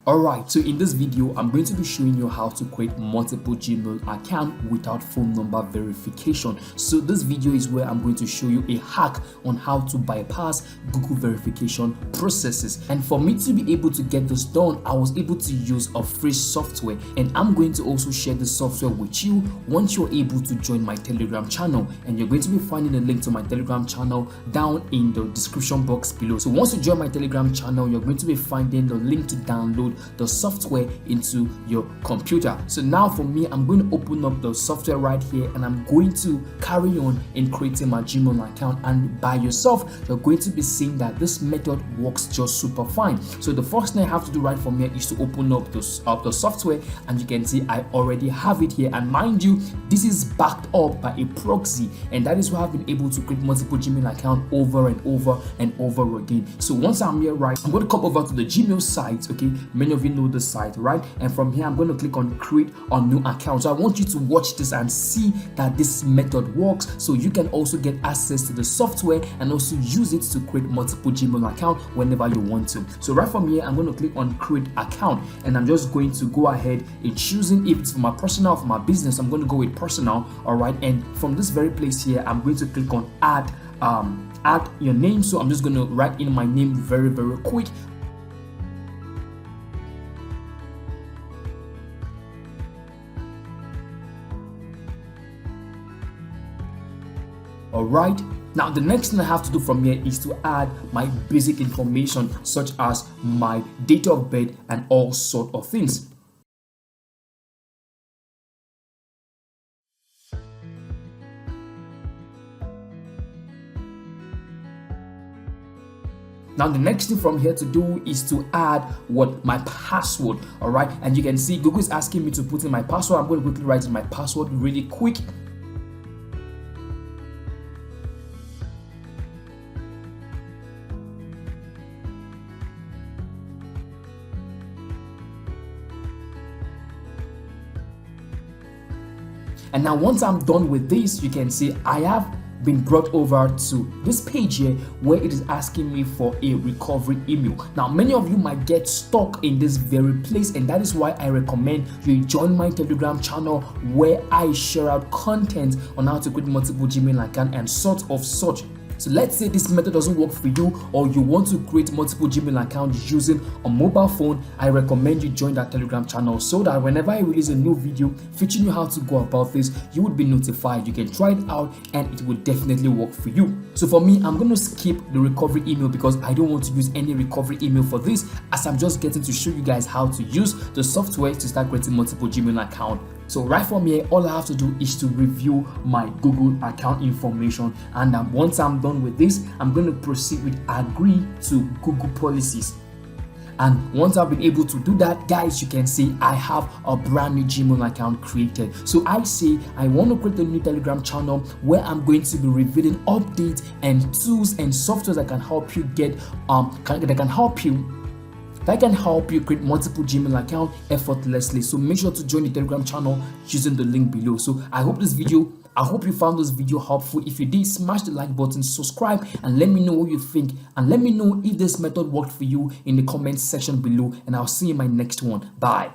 Alright, so in this video, I'm going to be showing you how to create multiple Gmail accounts without phone number verification. So this video is where I'm going to show you a hack on how to bypass Google verification processes. And for me to be able to get this done, I was able to use a free software, and I'm going to also share the software with you once you're able to join my Telegram channel. And you're going to be finding a link to my Telegram channel down in the description box below. So once you join my Telegram channel, you're going to be finding the link to download the software into your computer. So now for me, I'm going to open up the software right here, and I'm going to carry on in creating my Gmail account. And by yourself, you're going to be seeing that this method works just super fine. So the first thing I have to do right from here is to open up the software, and you can see I already have it here. And mind you, this is backed up by a proxy, and that is why I've been able to create multiple Gmail accounts over and over and over again. So once I'm here, right, I'm going to come over to the Gmail site. Okay, many of you know the site, right? And from here, I'm going to click on create a new account. So I want you to watch this and see that this method works, so you can also get access to the software and also use it to create multiple Gmail accounts whenever you want to. So right from here, I'm going to click on create account, and I'm just going to go ahead and choosing if it's for my personal or for my business. I'm going to go with personal. All right, and from this very place here, I'm going to click on add your name. So I'm just going to write in my name very quick. Alright, now the next thing I have to do from here is to add my basic information, such as my date of birth and all sort of things. Now the next thing from here to do is to add my password. All right, and you can see Google is asking me to put in my password. I'm going to quickly write in my password really quick. And now once I'm done with this, you can see I have been brought over to this page here where it is asking me for a recovery email. Now many of you might get stuck in this very place, and that is why I recommend you join my Telegram channel where I share out content on how to create multiple Gmail accounts and sort of such. So let's say this method doesn't work for you, or you want to create multiple Gmail accounts using a mobile phone. I recommend you join that Telegram channel so that whenever I release a new video featuring you how to go about this, you would be notified. You can try it out and it will definitely work for you. So for me, I'm going to skip the recovery email because I don't want to use any recovery email for this, as I'm just getting to show you guys how to use the software to start creating multiple Gmail accounts. So right from here, all I have to do is to review my Google account information, and once I'm done with this, I'm going to proceed with agree to Google policies. And once I've been able to do that, guys, you can see I have a brand new Gmail account created. So I say I want to create a new Telegram channel where I'm going to be revealing updates and tools and software that can help you get that can help you create multiple Gmail accounts effortlessly. So make sure to join the Telegram channel using the link below. So I hope you found this video helpful. If you did, smash the like button, subscribe, and let me know what you think, and let me know if this method worked for you in the comment section below, and I'll see you in my next one. Bye.